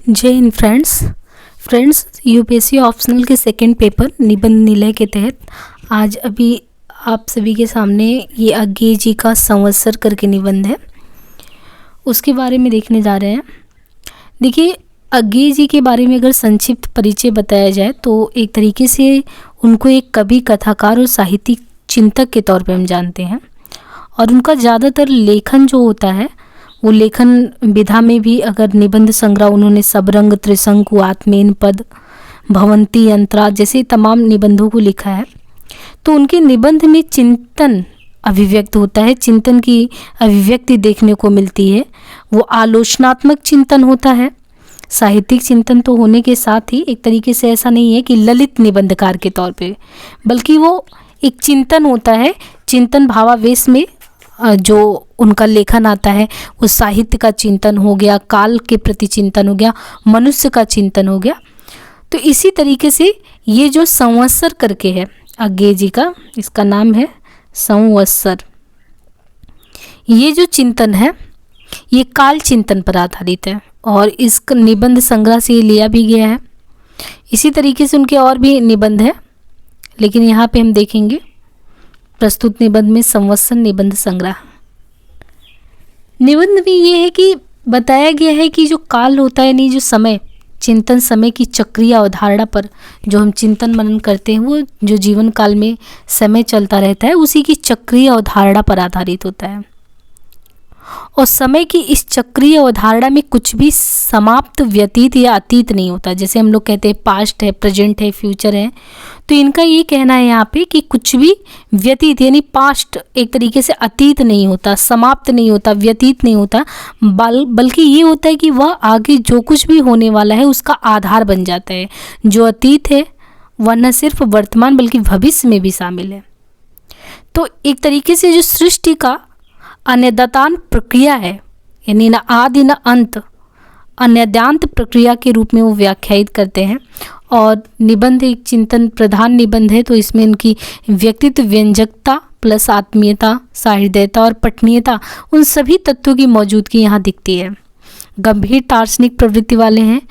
जय Hind friends UPSC optional के second paper निबंध निलय के तहत आज अभी आप सभी के सामने ये अज्ञेय जी का संवत्सर करके निबंध है, उसके बारे में देखने जा रहे हैं। देखिए, अज्ञेय जी के बारे में अगर संक्षिप्त परिचय बताया जाए तो एक तरीके से उनको एक कवि, कथाकार और साहित्यिक चिंतक के तौर पे हम जानते हैं। और उनका ज़्यादातर लेखन जो होता है वो लेखन विधा में भी अगर निबंध संग्रह उन्होंने सबरंग, त्रिशंकु, आत्मेन पद, भवंती, अंतरा जैसे तमाम निबंधों को लिखा है। तो उनके निबंध में चिंतन अभिव्यक्त होता है, चिंतन की अभिव्यक्ति देखने को मिलती है। वो आलोचनात्मक चिंतन होता है, साहित्यिक चिंतन तो होने के साथ ही एक तरीके से ऐसा नहीं है कि ललित निबंधकार के तौर पे, बल्कि वो एक चिंतन होता है। चिंतन भावावेश में जो उनका लेखन आता है वो साहित्य का चिंतन हो गया, काल के प्रति चिंतन हो गया, मनुष्य का चिंतन हो गया। तो इसी तरीके से ये जो संवत्सर करके है अज्ञेय जी का, इसका नाम है संवत्सर। ये जो चिंतन है ये काल चिंतन पर आधारित है और इस निबंध संग्रह से लिया भी गया है। इसी तरीके से उनके और भी निबंध है, लेकिन यहाँ पे हम देखेंगे प्रस्तुत निबंध में संवत्सर निबंध संग्रह। निबंध में ये है कि बताया गया है कि जो काल होता है, यानी जो समय, चिंतन समय की चक्रीय अवधारणा पर जो हम चिंतन मनन करते हैं, वो जो जीवन काल में समय चलता रहता है उसी की चक्रीय अवधारणा पर आधारित होता है। और समय की इस चक्रीय अवधारणा में कुछ भी समाप्त, व्यतीत या अतीत नहीं होता। जैसे हम लोग कहते हैं पास्ट है, प्रेजेंट है, फ्यूचर है, तो इनका ये कहना है यहाँ पे कि कुछ भी व्यतीत यानी पास्ट एक तरीके से अतीत नहीं होता, समाप्त नहीं होता, व्यतीत नहीं होता, बल्कि ये होता है कि वह आगे जो कुछ भी होने वाला है उसका आधार बन जाता है। जो अतीत है वह न सिर्फ वर्तमान बल्कि भविष्य में भी शामिल है। तो एक तरीके से जो सृष्टि का अन्यदातान प्रक्रिया है, यानी न आदि न अंत, अन्यदांत प्रक्रिया के रूप में वो व्याख्यायित करते हैं। और निबंध एक चिंतन प्रधान निबंध है, तो इसमें उनकी व्यक्तित्व व्यंजकता प्लस आत्मीयता, सहृदयता और पठनीयता, उन सभी तत्वों की मौजूदगी यहाँ दिखती है। गंभीर दार्शनिक प्रवृत्ति वाले हैं।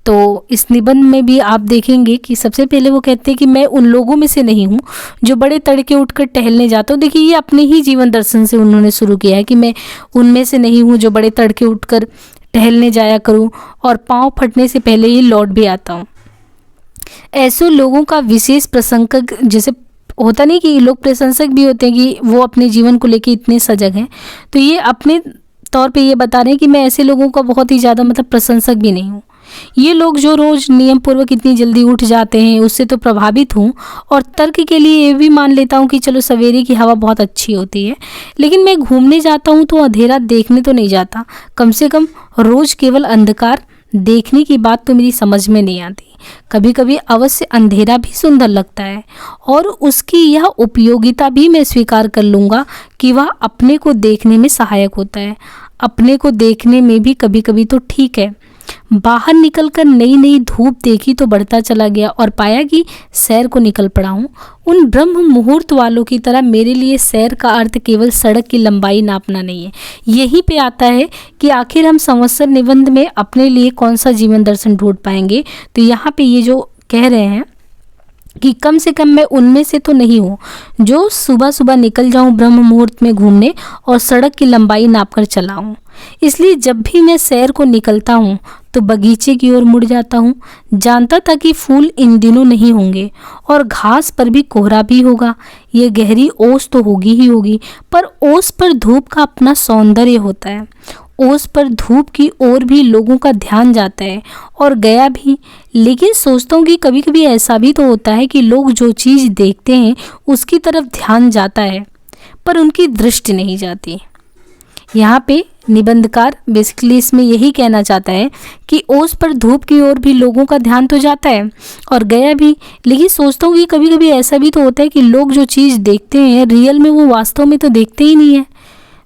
तो इस निबंध में भी आप देखेंगे कि सबसे पहले वो कहते हैं कि मैं उन लोगों में से नहीं हूँ जो बड़े तड़के उठकर टहलने जाता हूँ। देखिए, ये अपने ही जीवन दर्शन से उन्होंने शुरू किया है कि मैं उनमें से नहीं हूँ जो बड़े तड़के उठकर टहलने जाया करूँ और पाँव फटने से पहले ही लौट भी आता हूँ। ऐसे लोगों का विशेष प्रशंसक, जैसे होता नहीं कि लोग प्रशंसक भी होते हैं कि वो अपने जीवन को लेके इतने सजग हैं, तो ये अपने तौर पे ये बता रहे हैं कि मैं ऐसे लोगों का बहुत ही ज़्यादा प्रशंसक भी नहीं हूँ। ये लोग जो रोज़ नियम पूर्वक इतनी जल्दी उठ जाते हैं उससे तो प्रभावित हूँ और तर्क के लिए ये भी मान लेता हूँ कि चलो सवेरे की हवा बहुत अच्छी होती है, लेकिन मैं घूमने जाता हूँ तो अंधेरा देखने तो नहीं जाता। कम से कम रोज़ केवल अंधकार देखने की बात तो मेरी समझ में नहीं आती। कभी कभी अवश्य अंधेरा भी सुंदर लगता है और उसकी यह उपयोगिता भी मैं स्वीकार कर लूँगा कि वह अपने को देखने में सहायक होता है। अपने को देखने में भी कभी कभी तो ठीक है। बाहर निकलकर नई नई धूप देखी तो बढ़ता चला गया और पाया कि सैर को निकल पड़ा हूँ। उन ब्रह्म मुहूर्त वालों की तरह मेरे लिए सैर का अर्थ केवल सड़क की लंबाई नापना नहीं है। यहीं पे आता है कि आखिर हम संवत्सर निबंध में अपने लिए कौन सा जीवन दर्शन ढूंढ पाएंगे। तो यहाँ पे ये जो कह रहे हैं कि कम से कम मैं उनमें से तो नहीं हूँ जो सुबह सुबह निकल जाऊँ ब्रह्म मुहूर्त में घूमने और सड़क की लंबाई नापकर चलाऊँ। इसलिए जब भी मैं सैर को निकलता हूँ तो बगीचे की ओर मुड़ जाता हूँ। जानता था कि फूल इन दिनों नहीं होंगे और घास पर भी कोहरा भी होगा। ये गहरी ओस तो होगी ही होगी, पर ओस पर धूप का अपना सौंदर्य होता है। ओस पर धूप की ओर भी लोगों का ध्यान जाता है और गया भी। लेकिन सोचता हूँ कि कभी कभी ऐसा भी तो होता है कि लोग जो चीज़ देखते हैं उसकी तरफ ध्यान जाता है पर उनकी दृष्टि नहीं जाती। यहाँ पे निबंधकार बेसिकली इसमें यही कहना चाहता है कि ओस पर धूप की ओर भी लोगों का ध्यान तो जाता है और गया भी। लेकिन सोचता हूँ कि कभी कभी ऐसा भी तो होता है कि लोग जो चीज़ देखते हैं रियल में वो वास्तव में तो देखते ही नहीं है।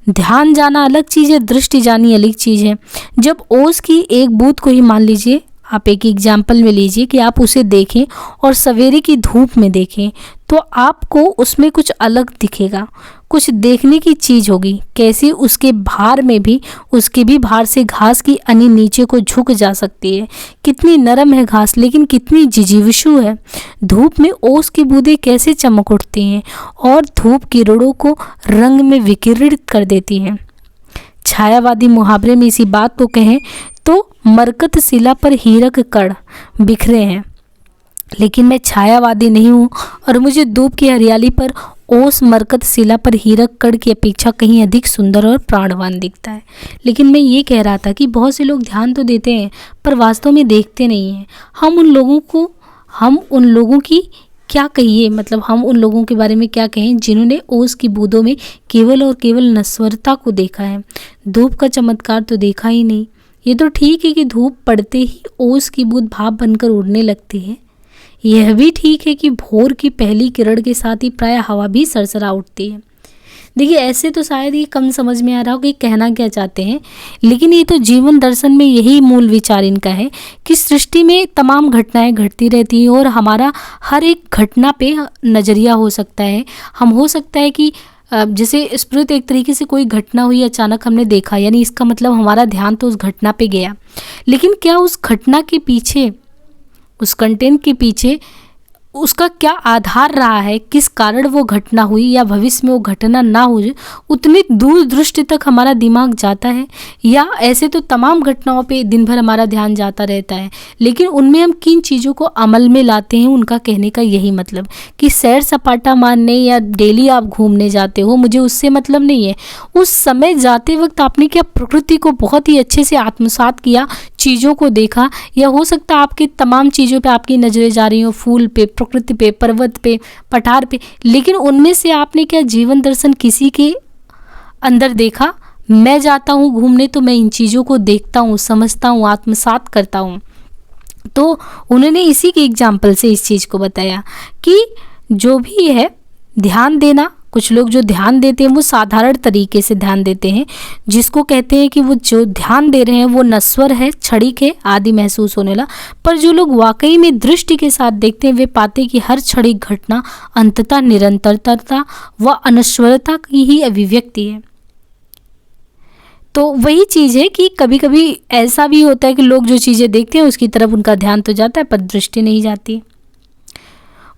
ध्यान जाना अलग चीज़ है, दृष्टि जानी अलग चीज़ है। जब ओस की एक बूंद को ही मान लीजिए, आप एक एग्जाम्पल में लीजिए कि आप उसे देखें और सवेरे की धूप में देखें तो आपको उसमें कुछ अलग दिखेगा, कुछ देखने की चीज़ होगी। कैसी उसके भार में भी, उसके भी भार से घास की अनी नीचे को झुक जा सकती है। कितनी नरम है घास, लेकिन कितनी जिजीविषु है। धूप में ओस की बूंदें कैसे चमक उठती हैं और धूप किरणों को रंग में विकिरित कर देती हैं। छायावादी मुहावरे में इसी बात को कहें तो मरकत शिला पर हीरक कण बिखरे हैं। लेकिन मैं छायावादी नहीं हूँ और मुझे धूप की हरियाली पर ओस मरकत शिला पर हीरक कण की अपेक्षा कहीं अधिक सुंदर और प्राणवान दिखता है। लेकिन मैं ये कह रहा था कि बहुत से लोग ध्यान तो देते हैं पर वास्तव में देखते नहीं हैं। हम उन लोगों की क्या कहिए, मतलब हम उन लोगों के बारे में क्या कहें जिन्होंने ओस की बूंदों में केवल और केवल नश्वरता को देखा है, धूप का चमत्कार तो देखा ही नहीं। ये तो ठीक है कि धूप पड़ते ही ओस की बूंद भाप बनकर उड़ने लगती है। यह भी ठीक है कि भोर की पहली किरण के साथ ही प्राय हवा भी सरसरा उठती है। देखिए, ऐसे तो शायद ये कम समझ में आ रहा हो कि कहना क्या चाहते हैं, लेकिन ये तो जीवन दर्शन में यही मूल विचार इनका है कि सृष्टि में तमाम घटनाएं घटती रहती हैं और हमारा हर एक घटना पे नज़रिया हो सकता है। हम हो सकता है कि जैसे स्मृत एक तरीके से कोई घटना हुई, अचानक हमने देखा, यानी इसका मतलब हमारा ध्यान तो उस घटना पे गया, लेकिन क्या उस घटना के पीछे, उस कंटेंट के पीछे उसका क्या आधार रहा है, किस कारण वो घटना हुई या भविष्य में वो घटना ना हो, उतनी दूर दृष्टि तक हमारा दिमाग जाता है? या ऐसे तो तमाम घटनाओं पे दिन भर हमारा ध्यान जाता रहता है, लेकिन उनमें हम किन चीज़ों को अमल में लाते हैं, उनका कहने का यही मतलब कि सैर सपाटा मारने या डेली आप घूमने जाते हो, मुझे उससे मतलब नहीं है। उस समय जाते वक्त आपने क्या प्रकृति को बहुत ही अच्छे से आत्मसात किया, चीज़ों को देखा, या हो सकता है आपकी तमाम चीज़ों पे आपकी नज़रें जा रही हो, फूल पे, प्रकृति पे, पर्वत पे, पठार पे, लेकिन उनमें से आपने क्या जीवन दर्शन किसी के अंदर देखा? मैं जाता हूँ घूमने तो मैं इन चीज़ों को देखता हूँ, समझता हूँ, आत्मसात करता हूँ। तो उन्होंने इसी के एग्जाम्पल से इस चीज़ को बताया कि जो भी है ध्यान देना, कुछ लोग जो ध्यान देते हैं वो साधारण तरीके से ध्यान देते हैं, जिसको कहते हैं कि वो जो ध्यान दे रहे हैं वो नश्वर है, क्षणिक है, आदि महसूस होने लगा। पर जो लोग वाकई में दृष्टि के साथ देखते हैं वे पाते हैं कि हर क्षणिक घटना अंततः निरंतरता व अनश्वरता की ही अभिव्यक्ति है। तो वही चीज़ है कि कभी कभी ऐसा भी होता है कि लोग जो चीज़ें देखते हैं उसकी तरफ उनका ध्यान तो जाता है पर दृष्टि नहीं जाती।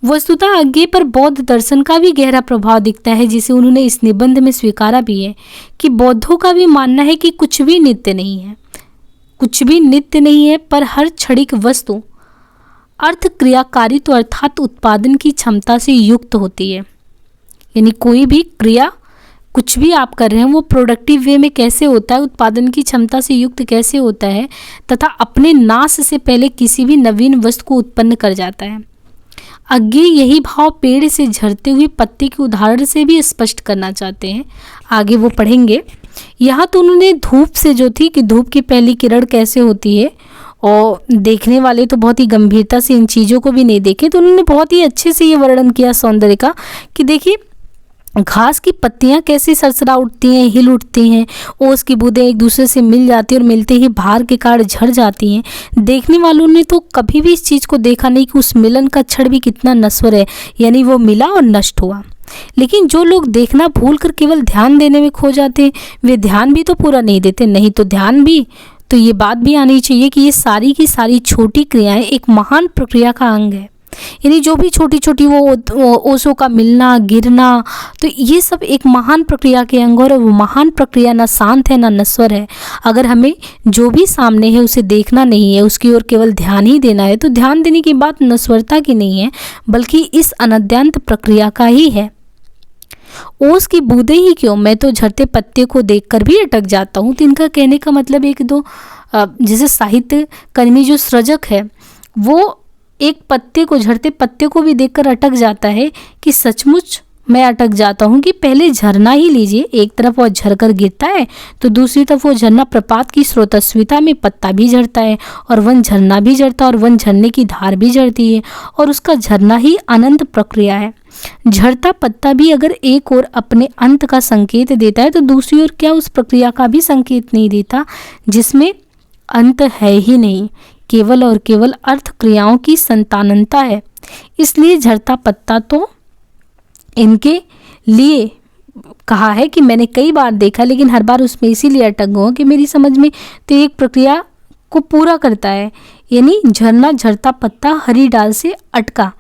वस्तुतः आगे पर बौद्ध दर्शन का भी गहरा प्रभाव दिखता है, जिसे उन्होंने इस निबंध में स्वीकारा भी है कि बौद्धों का भी मानना है कि कुछ भी नित्य नहीं है, कुछ भी नित्य नहीं है, पर हर क्षणिक वस्तु अर्थ क्रियाकारित्व अर्थात उत्पादन की क्षमता से युक्त होती है। यानी कोई भी क्रिया, कुछ भी आप कर रहे हैं वो प्रोडक्टिव वे में कैसे होता है, उत्पादन की क्षमता से युक्त कैसे होता है, तथा अपने नाश से पहले किसी भी नवीन वस्तु को उत्पन्न कर जाता है। आगे यही भाव पेड़ से झरते हुए पत्ते के उदाहरण से भी स्पष्ट करना चाहते हैं, आगे वो पढ़ेंगे। यहाँ तो उन्होंने धूप से जो थी कि धूप की पहली किरण कैसे होती है, और देखने वाले तो बहुत ही गंभीरता से इन चीज़ों को भी नहीं देखे, तो उन्होंने बहुत ही अच्छे से ये वर्णन किया सौंदर्य का कि देखिए घास की पत्तियां कैसे सरसरा उठती हैं, हिल उठती हैं, ओस की बूंदें एक दूसरे से मिल जाती हैं और मिलते ही भार के कारण झड़ जाती हैं। देखने वालों ने तो कभी भी इस चीज़ को देखा नहीं कि उस मिलन का क्षण भी कितना नश्वर है, यानी वो मिला और नष्ट हुआ। लेकिन जो लोग देखना भूल कर केवल ध्यान देने में खो जाते हैं, वे ध्यान भी तो पूरा नहीं देते। नहीं तो ध्यान भी, तो ये बात भी आनी चाहिए कि ये सारी की सारी छोटी क्रियाएं एक महान प्रक्रिया का अंग है। यानी जो भी छोटी छोटी वो ओसों का मिलना, गिरना, तो ये सब एक महान प्रक्रिया के अंग, और वो महान प्रक्रिया ना शांत है ना नश्वर है। अगर हमें जो भी सामने है उसे देखना नहीं है, उसकी ओर केवल ध्यान ही देना है, तो ध्यान देने की बात नश्वरता की नहीं है, बल्कि इस अनद्यांत प्रक्रिया का ही है। ओस की बूंदें ही क्यों, मैं तो झरते पत्ते को देखकर भी अटक जाता हूँ। तो इनका कहने का मतलब एक दो जैसे साहित्य कर्मी जो सृजक है वो एक पत्ते को, झरते पत्ते को भी देखकर अटक जाता है कि सचमुच मैं अटक जाता हूँ कि पहले झरना ही लीजिए, एक तरफ वो झरकर गिरता है तो दूसरी तरफ वो झरना प्रपात की स्रोतस्विता में पत्ता भी झरता है, और वन झरना भी झरता है, और वन झरने की धार भी झरती है, और उसका झरना ही अनंत प्रक्रिया है। झरता पत्ता भी अगर एक ओर अपने अंत का संकेत देता है तो दूसरी ओर क्या उस प्रक्रिया का भी संकेत नहीं देता जिसमें अंत है ही नहीं, केवल और केवल अर्थ क्रियाओं की संतानता है। इसलिए झरता पत्ता तो इनके लिए कहा है कि मैंने कई बार देखा, लेकिन हर बार उसमें इसीलिए अटक गया कि मेरी समझ में तो एक प्रक्रिया को पूरा करता है, यानी झरना झरता पत्ता हरी डाल से अटका।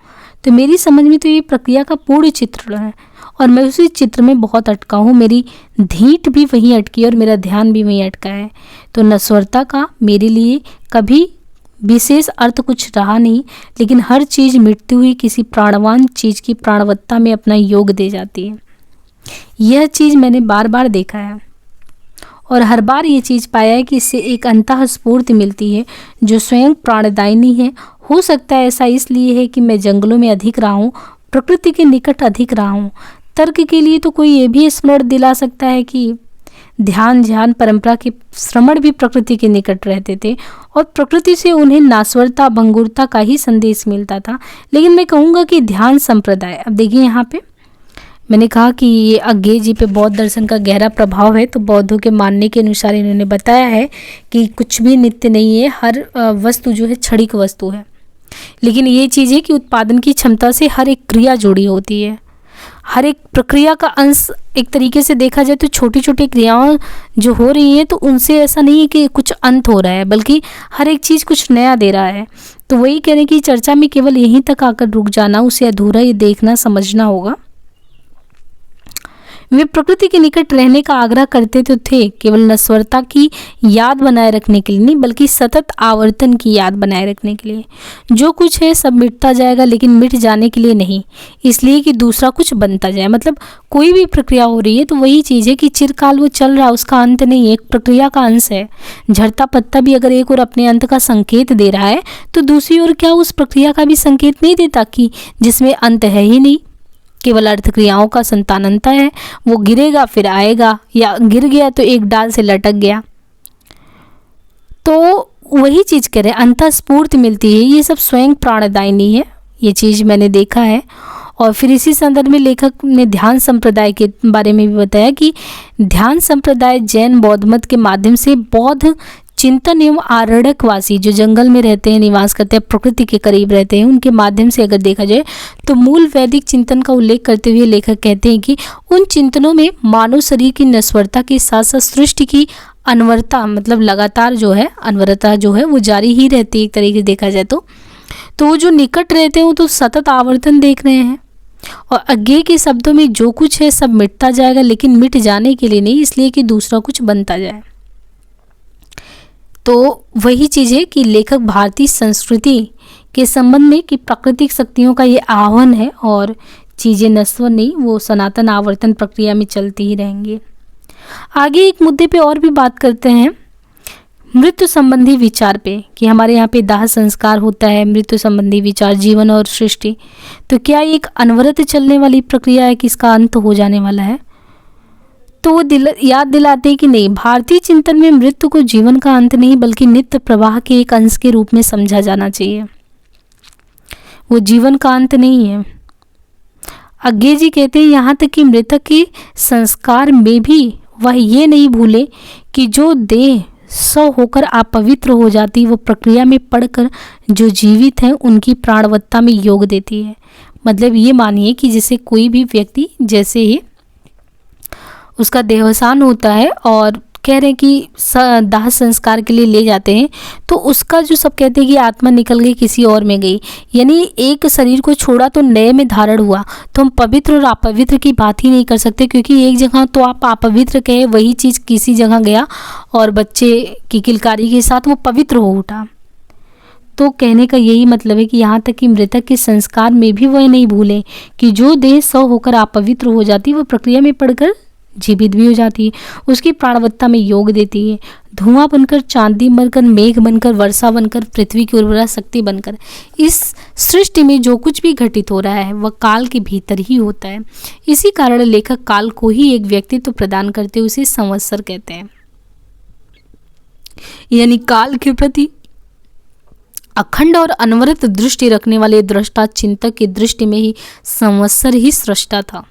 तो मेरी समझ में तो ये प्रक्रिया का पूर्ण चित्र है और मैं उसी चित्र में बहुत अटका हूँ। मेरी धीट भी वहीं अटकी और मेरा ध्यान भी वहीं अटका है। तो नश्वरता का मेरे लिए कभी विशेष अर्थ कुछ रहा नहीं, लेकिन हर चीज़ मिटती हुई किसी प्राणवान चीज़ की प्राणवत्ता में अपना योग दे जाती है। यह चीज़ मैंने बार बार देखा है और हर बार ये चीज़ पाया है कि इससे एक अंतः स्फूर्ति मिलती है जो स्वयं प्राणदायिनी है। हो सकता है ऐसा इसलिए है कि मैं जंगलों में अधिक रहा हूँ, प्रकृति के निकट अधिक रहा हूँ। तर्क के लिए तो कोई ये भी स्मरण दिला सकता है कि ध्यान परंपरा के श्रमण भी प्रकृति के निकट रहते थे और प्रकृति से उन्हें नाश्वरता भंगुरता का ही संदेश मिलता था। लेकिन मैं कहूँगा कि ध्यान संप्रदाय, अब देखिए यहाँ पे मैंने कहा कि ये अज्ञेय जी पे बौद्ध दर्शन का गहरा प्रभाव है। तो बौद्धों के मानने के अनुसार इन्होंने बताया है कि कुछ भी नित्य नहीं है, हर वस्तु जो है क्षणिक वस्तु है। लेकिन ये चीज़ है कि उत्पादन की क्षमता से हर एक क्रिया जुड़ी होती है, हर एक प्रक्रिया का अंश। एक तरीके से देखा जाए तो छोटी छोटी क्रियाओं जो हो रही हैं तो उनसे ऐसा नहीं है कि कुछ अंत हो रहा है, बल्कि हर एक चीज़ कुछ नया दे रहा है। तो वही कहने की चर्चा में केवल यहीं तक आकर रुक जाना, उसे अधूरा ये देखना समझना होगा। वे प्रकृति के निकट रहने का आग्रह करते तो थे, केवल नश्वरता की याद बनाए रखने के लिए नहीं, बल्कि सतत आवर्तन की याद बनाए रखने के लिए। जो कुछ है सब मिटता जाएगा, लेकिन मिट जाने के लिए नहीं, इसलिए कि दूसरा कुछ बनता जाए। मतलब कोई भी प्रक्रिया हो रही है तो वही चीज़ है कि चिरकाल वो चल रहा है, उसका अंत नहीं है, एक प्रक्रिया का अंश है। झड़ता पत्ता भी अगर एक और अपने अंत का संकेत दे रहा है तो दूसरी ओर क्या उस प्रक्रिया का भी संकेत नहीं देता कि जिसमें अंत है ही नहीं, केवल अर्थ क्रियाओं का संतानंता है। वो गिरेगा फिर आएगा, या गिर गया तो एक डाल से लटक गया। तो वही चीज़ कह रहे हैं, अंतः स्फूर्ति मिलती है, ये सब स्वयं प्राणदायिनी है। ये चीज़ मैंने देखा है। और फिर इसी संदर्भ में लेखक ने ध्यान संप्रदाय के बारे में भी बताया कि ध्यान संप्रदाय जैन बौद्ध मत के माध्यम से बौद्ध चिंतन एवं आरण्यकवासी जो जंगल में रहते हैं, निवास करते हैं, प्रकृति के करीब रहते हैं, उनके माध्यम से अगर देखा जाए तो मूल वैदिक चिंतन का उल्लेख करते हुए लेखक कहते हैं कि उन चिंतनों में मानव शरीर की नश्वरता के साथ साथ सृष्टि की अनवरता, मतलब लगातार जो है अनवरता जो है वो जारी ही रहती है एक तरीके से देखा जाए तो वो जो निकट रहते हैं वो तो सतत आवर्तन देख रहे हैं। और अज्ञेय के शब्दों में जो कुछ है सब मिटता जाएगा, लेकिन मिट जाने के लिए नहीं, इसलिए कि दूसरा कुछ बनता जाए। तो वही चीज़ है कि लेखक भारतीय संस्कृति के संबंध में कि प्राकृतिक शक्तियों का ये आह्वान है और चीज़ें नश्वर नहीं, वो सनातन आवर्तन प्रक्रिया में चलती ही रहेंगी। आगे एक मुद्दे पे और भी बात करते हैं, मृत्यु संबंधी विचार पे, कि हमारे यहाँ पे दाह संस्कार होता है, मृत्यु संबंधी विचार, जीवन और सृष्टि। तो क्या ये एक अनवरत चलने वाली प्रक्रिया है कि इसका अंत हो जाने वाला है? तो वो याद दिलाते हैं कि नहीं, भारतीय चिंतन में मृत्यु को जीवन का अंत नहीं बल्कि नित्य प्रवाह के एक अंश के रूप में समझा जाना चाहिए, वो जीवन का अंत नहीं है। अज्ञेय जी कहते हैं यहाँ तक कि मृतक के संस्कार में भी वह ये नहीं भूले कि जो देह सौ होकर अपवित्र हो जाती, वो प्रक्रिया में पड़कर जो जीवित हैं उनकी प्राणवत्ता में योग देती है। मतलब ये मानिए कि जैसे कोई भी व्यक्ति जैसे ही उसका देहावसान होता है और कह रहे हैं कि दाह संस्कार के लिए ले जाते हैं, तो उसका जो सब कहते हैं कि आत्मा निकल गई किसी और में गई, यानी एक शरीर को छोड़ा तो नए में धारण हुआ। तो हम पवित्र और अपवित्र की बात ही नहीं कर सकते, क्योंकि एक जगह तो आप अपवित्र कहे, वही चीज़ किसी जगह गया और बच्चे की किलकारी के साथ वो पवित्र हो उठा। तो कहने का यही मतलब है कि यहाँ तक कि मृतक के संस्कार में भी वह नहीं भूलें कि जो देह सौ होकर अपवित्र हो जाती, वो प्रक्रिया में पड़कर जीवित भी हो जाती है, उसकी प्राणवत्ता में योग देती है। धुआं बनकर, चांदी बनकर, मेघ बनकर, वर्षा बनकर, पृथ्वी की उर्वरा शक्ति बनकर, इस सृष्टि में जो कुछ भी घटित हो रहा है वह काल के भीतर ही होता है। इसी कारण लेखक काल को ही एक व्यक्तित्व प्रदान करते उसे संवत्सर कहते हैं, यानी काल के प्रति अखंड और अनवरत दृष्टि रखने वाले दृष्टा चिंतक की दृष्टि में ही संवत्सर ही सृष्टा था।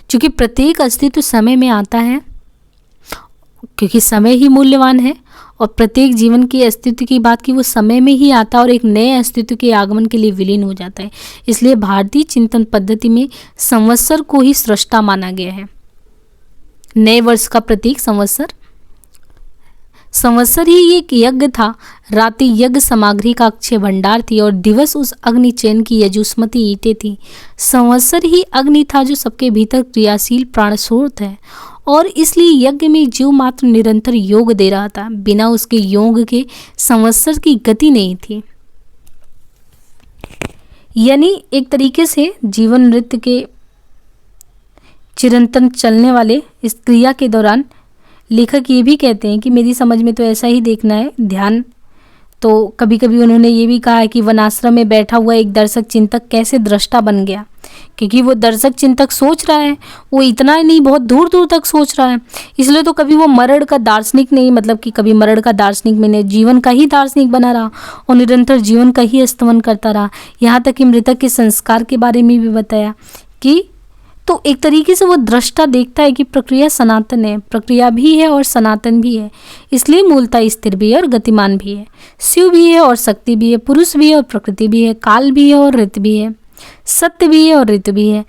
क्योंकि प्रत्येक अस्तित्व समय में आता है क्योंकि समय ही मूल्यवान है और प्रत्येक जीवन के अस्तित्व की बात की वो समय में ही आता है और एक नए अस्तित्व के आगमन के लिए विलीन हो जाता है। इसलिए भारतीय चिंतन पद्धति में संवत्सर को ही सृष्टा माना गया है। नए वर्ष का प्रतीक संवत्सर, संवत्सर ही एक यज्ञ था, रात्रि यज्ञ सामग्री का अक्षय भंडार थी और दिवस उस अग्नि चैन की यजुस्मती ईंटें थी। संवत्सर ही अग्नि था जो सबके भीतर क्रियाशील प्राण स्रोत है और इसलिए यज्ञ में जीव मात्र निरंतर योग दे रहा था, बिना उसके योग के संवत्सर की गति नहीं थी। यानी एक तरीके से जीवन नृत्य के चिरंतन चलने वाले इस क्रिया के दौरान लेखक ये भी कहते हैं कि मेरी समझ में तो ऐसा ही देखना है ध्यान। तो कभी कभी उन्होंने ये भी कहा है कि वनाश्रम में बैठा हुआ एक दर्शक चिंतक कैसे दृष्टा बन गया, क्योंकि वो दर्शक चिंतक सोच रहा है, वो इतना ही नहीं बहुत दूर दूर तक सोच रहा है। इसलिए तो कभी वो मरण का दार्शनिक नहीं, मतलब कि कभी मरण का दार्शनिक मैंने जीवन का ही दार्शनिक बना रहा और निरंतर जीवन का ही स्तमन करता रहा। यहाँ तक कि मृतक के संस्कार के बारे में भी बताया कि तो एक तरीके से वो दृष्टा देखता है कि प्रक्रिया सनातन है, प्रक्रिया भी है और सनातन भी है, इसलिए मूलतः स्थिर भी है और गतिमान भी है, शिव भी है और शक्ति भी है, पुरुष भी है और प्रकृति भी है, काल भी है और ऋतु भी है, सत्य भी है और ऋतु भी है।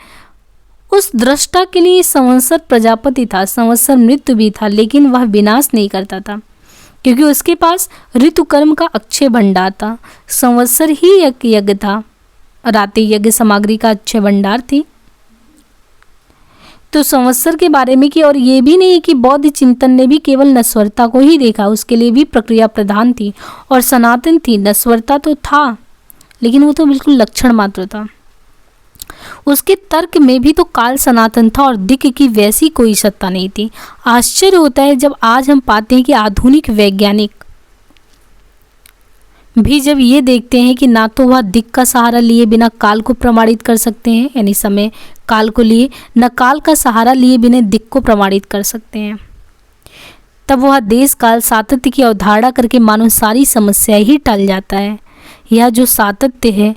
उस दृष्टा के लिए संवत्सर प्रजापति था, संवत्सर मृत्यु भी था, लेकिन वह विनाश नहीं करता था क्योंकि उसके पास ऋतु कर्म का अक्षय भंडार था। संवत्सर ही एक यज्ञ था, रात्रि यज्ञ सामग्री का अक्षय भंडार थी। तो संवत्सर के बारे में कि और ये भी नहीं कि बौद्ध चिंतन ने भी केवल नश्वरता को ही देखा, उसके लिए भी प्रक्रिया प्रधान थी और सनातन थी। नश्वरता तो था लेकिन वो तो बिल्कुल लक्षण मात्र था। उसके तर्क में भी तो काल सनातन था और दिक् की वैसी कोई सत्ता नहीं थी। आश्चर्य होता है जब आज हम पाते हैं कि आधुनिक वैज्ञानिक भी जब ये देखते हैं कि ना तो वह दिक् का सहारा लिए बिना काल को प्रमाणित कर सकते हैं, यानी समय काल को लिए, न काल का सहारा लिए बिना दिक् को प्रमाणित कर सकते हैं, तब वह देश काल सातत्य की अवधारणा करके मानो सारी समस्या ही टल जाता है। यह जो सातत्य है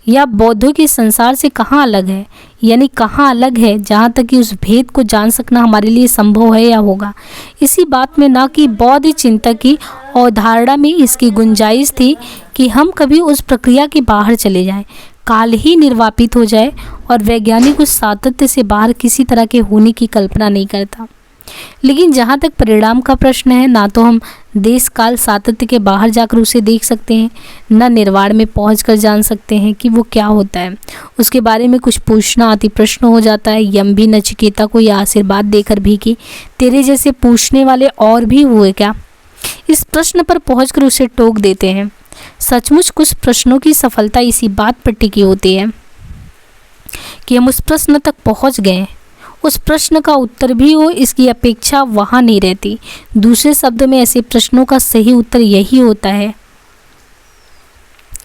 यह बौद्धों के संसार से कहाँ अलग है, यानी कहाँ अलग है जहाँ तक कि उस भेद को जान सकना हमारे लिए संभव है या होगा। इसी बात में ना कि बौद्ध चिंतक की अवधारणा में इसकी गुंजाइश थी कि हम कभी उस प्रक्रिया के बाहर चले जाएं, काल ही निर्वापित हो जाए, और वैज्ञानिक उस सातत्य से बाहर किसी तरह के होने की कल्पना नहीं करता। लेकिन जहाँ तक परिणाम का प्रश्न है, ना तो हम देश काल सातत्य के बाहर जाकर उसे देख सकते हैं, न निर्वाण में पहुंचकर जान सकते हैं कि वो क्या होता है। उसके बारे में कुछ पूछना अति प्रश्न हो जाता है। यम भी नचिकेता को यह आशीर्वाद देकर भी कि तेरे जैसे पूछने वाले और भी हुए क्या, इस प्रश्न पर पहुंचकर उसे टोक देते हैं। सचमुच कुछ प्रश्नों की सफलता इसी बात पर टिकी होती है कि हम उस प्रश्न तक पहुंच गए, उस प्रश्न का उत्तर भी हो इसकी अपेक्षा वहाँ नहीं रहती। दूसरे शब्द में ऐसे प्रश्नों का सही उत्तर यही होता है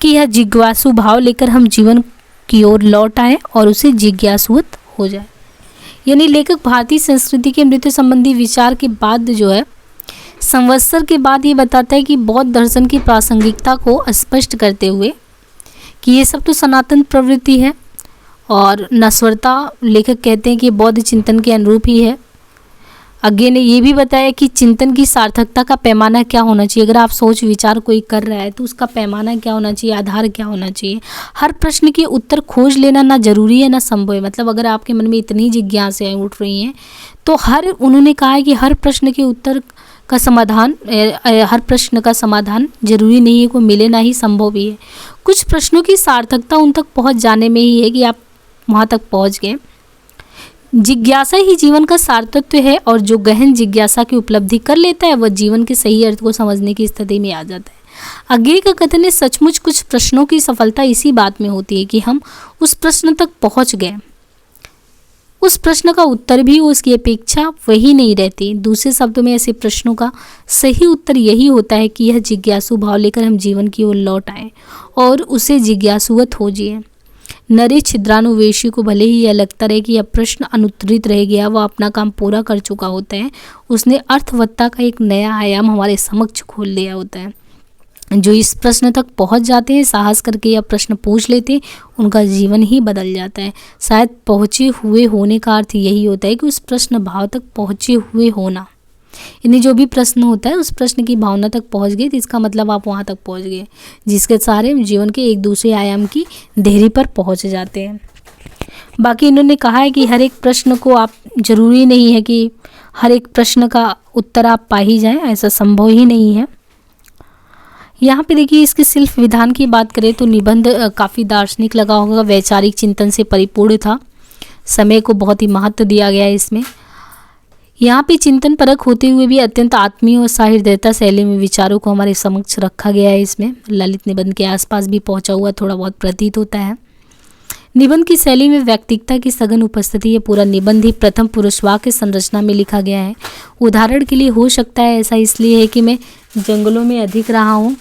कि यह जिज्ञासु भाव लेकर हम जीवन की ओर लौट आए और उसे जिज्ञासुवत हो जाए। यानी लेखक भारतीय संस्कृति के मृत्यु संबंधी विचार के बाद जो है संवत्सर के बाद ये बताता है कि बौद्ध दर्शन की प्रासंगिकता को स्पष्ट करते हुए कि ये सब तो सनातन प्रवृत्ति है और नश्वरता लेखक कहते हैं कि बौद्ध चिंतन के अनुरूप ही है। आगे ने ये भी बताया कि चिंतन की सार्थकता का पैमाना क्या होना चाहिए। अगर आप सोच विचार कोई कर रहा है तो उसका पैमाना क्या होना चाहिए, आधार क्या होना चाहिए। हर प्रश्न के उत्तर खोज लेना ना जरूरी है ना संभव है। मतलब अगर आपके मन में इतनी जिज्ञासाएं उठ रही हैं तो उन्होंने कहा है कि हर प्रश्न के उत्तर का समाधान, हर प्रश्न का समाधान जरूरी नहीं है, को मिले ना ही संभव भी है। कुछ प्रश्नों की सार्थकता उन तक पहुंच जाने में ही है कि आप वहाँ तक पहुँच गए। जिज्ञासा ही जीवन का सार्थत्व है और जो गहन जिज्ञासा की उपलब्धि कर लेता है वह जीवन के सही अर्थ को समझने की स्थिति में आ जाता है। आगे का कथन है सचमुच कुछ प्रश्नों की सफलता इसी बात में होती है कि हम उस प्रश्न तक पहुँच गए, उस प्रश्न का उत्तर भी उसकी अपेक्षा वही नहीं रहती। दूसरे शब्दों में ऐसे प्रश्नों का सही उत्तर यही होता है कि यह जिज्ञासु भाव लेकर हम जीवन की ओर लौट आएँ और उसे जिज्ञासुवत हो जिए। नरे छिद्रानुवेशी को भले ही यह लगता रहे कि यह प्रश्न अनुत्तरित रह गया, वह अपना काम पूरा कर चुका होता है। उसने अर्थवत्ता का एक नया आयाम हमारे समक्ष खोल लिया होता है। जो इस प्रश्न तक पहुंच जाते हैं, साहस करके यह प्रश्न पूछ लेते हैं, उनका जीवन ही बदल जाता है। शायद पहुँचे हुए होने का अर्थ यही होता है कि उस प्रश्न भाव तक पहुँचे हुए होना। यानी जो भी प्रश्न होता है उस प्रश्न की भावना तक पहुंच गए तो इसका मतलब आप वहां तक पहुंच गए, जिसके सहारे जीवन के एक दूसरे आयाम की देहरी पर पहुंच जाते हैं। बाकी इन्होंने कहा है कि हर एक प्रश्न को आप, जरूरी नहीं है कि हर एक प्रश्न का उत्तर आप पा ही जाएं, ऐसा संभव ही नहीं है। यहाँ पे देखिए इसके शिल्प विधान की बात करें तो निबंध काफ़ी दार्शनिक लगा होगा, वैचारिक चिंतन से परिपूर्ण था, समय को बहुत ही महत्व दिया गया है इसमें। यहाँ पे चिंतन परक होते हुए भी अत्यंत आत्मीय और सहृदयता शैली में विचारों को हमारे समक्ष रखा गया है। इसमें ललित निबंध के आसपास भी पहुँचा हुआ थोड़ा बहुत प्रतीत होता है। निबंध की शैली में व्यक्तिकता की सघन उपस्थिति है। पूरा निबंध ही प्रथम पुरुष वाक्य संरचना में लिखा गया है। उदाहरण के लिए हो सकता है ऐसा इसलिए है कि मैं जंगलों में अधिक रहा हूँ,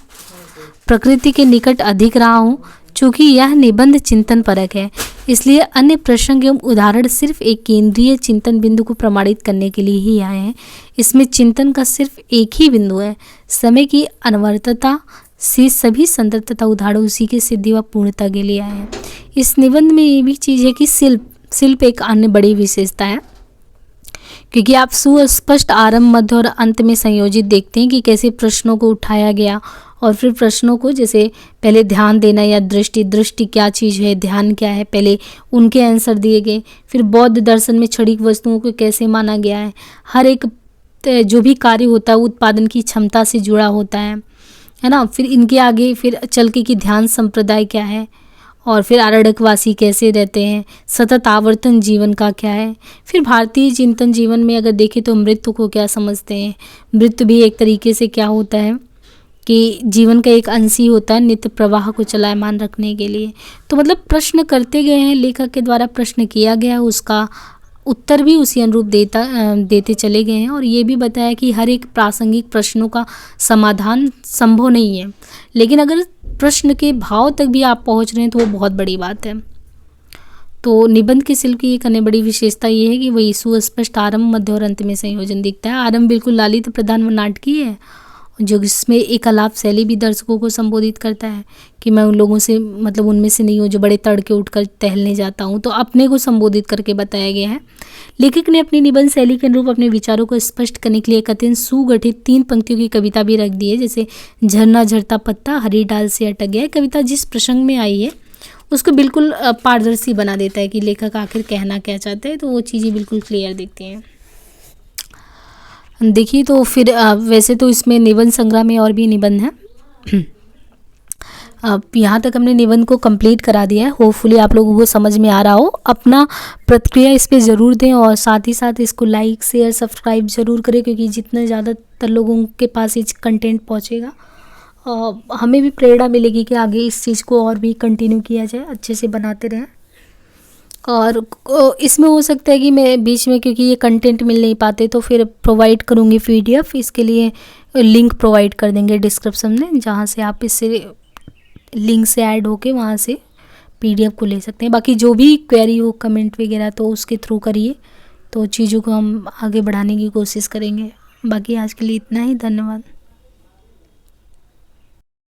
प्रकृति के निकट अधिक रहा हूँ। चूँकि यह निबंध चिंतन परक है, इसलिए अन्य प्रसंग एवं उदाहरण सिर्फ एक केंद्रीय चिंतन बिंदु को प्रमाणित करने के लिए ही आए हैं। इसमें चिंतन का सिर्फ एक ही बिंदु है, समय की अनवरतता से सभी संततता उदाहरण उसी के सिद्धि व पूर्णता के लिए आए हैं। इस निबंध में ये भी चीज़ है कि शिल्प एक अन्य बड़ी विशेषता है, क्योंकि आप सुस्पष्ट आरंभ, मध्य और अंत में संयोजित देखते हैं कि कैसे प्रश्नों को उठाया गया और फिर प्रश्नों को, जैसे पहले ध्यान देना या दृष्टि क्या चीज़ है, ध्यान क्या है, पहले उनके आंसर दिए गए। फिर बौद्ध दर्शन में क्षणिक वस्तुओं को कैसे माना गया है, हर एक जो भी कार्य होता है उत्पादन की क्षमता से जुड़ा होता है ना। फिर इनके आगे फिर चल के कि ध्यान संप्रदाय क्या है, और फिर आरण्यकवासी कैसे रहते हैं, सतत आवर्तन जीवन का क्या है। फिर भारतीय चिंतन जीवन में अगर देखें तो मृत्यु को क्या समझते हैं, मृत्यु भी एक तरीके से क्या होता है कि जीवन का एक अंश ही होता है नित्य प्रवाह को चलायमान रखने के लिए। तो मतलब प्रश्न करते गए हैं, लेखक के द्वारा प्रश्न किया गया, उसका उत्तर भी उसी अनुरूप देते चले गए हैं। और ये भी बताया कि हर एक प्रासंगिक प्रश्नों का समाधान संभव नहीं है, लेकिन अगर प्रश्न के भाव तक भी आप पहुंच रहे हैं तो वो बहुत बड़ी बात है। तो निबंध के शिल्प की एक अन्य बड़ी विशेषता ये है कि वही सुस्पष्ट आरंभ, मध्य और अंत में संयोजन दिखता है। आरंभ बिल्कुल लालित प्रधान व नाटकीय है, जो इसमें एक आलाप शैली भी दर्शकों को संबोधित करता है कि मैं उन लोगों से, मतलब उनमें से नहीं हूँ जो बड़े तड़के उठकर टहलने जाता हूँ, तो अपने को संबोधित करके बताया गया है। लेखक ने अपनी निबंध शैली के अनुरूप अपने विचारों को स्पष्ट करने के लिए एक अत्यंत सुगठित 3 पंक्तियों की कविता भी रख दी है, जैसे झरना झरता पत्ता हरी डाल से अटक गया। कविता जिस प्रसंग में आई है उसको बिल्कुल पारदर्शी बना देता है कि लेखक आखिर कहना क्या चाहते हैं, तो वो चीज़ें बिल्कुल क्लियर दिखती हैं। देखिए तो फिर वैसे तो इसमें निबंध संग्रह में और भी निबंध हैं। अब यहाँ तक हमने निबंध को कंप्लीट करा दिया है। होपफुली आप लोगों को समझ में आ रहा हो। अपना प्रतिक्रिया इस पे ज़रूर दें और साथ ही साथ इसको लाइक शेयर सब्सक्राइब ज़रूर करें, क्योंकि जितने ज़्यादातर लोगों के पास ये कंटेंट पहुँचेगा हमें भी प्रेरणा मिलेगी कि आगे इस चीज़ को और भी कंटिन्यू किया जाए, अच्छे से बनाते रहें। और इसमें हो सकता है कि मैं बीच में, क्योंकि ये कंटेंट मिल नहीं पाते, तो फिर प्रोवाइड करूँगी PDF। इसके लिए लिंक प्रोवाइड कर देंगे डिस्क्रिप्शन में, जहाँ से आप इससे लिंक से ऐड होके वहाँ से PDF को ले सकते हैं। बाकी जो भी क्वेरी हो, कमेंट वगैरह, तो उसके थ्रू करिए, तो चीज़ों को हम आगे बढ़ाने की कोशिश करेंगे। बाकी आज के लिए इतना ही, धन्यवाद।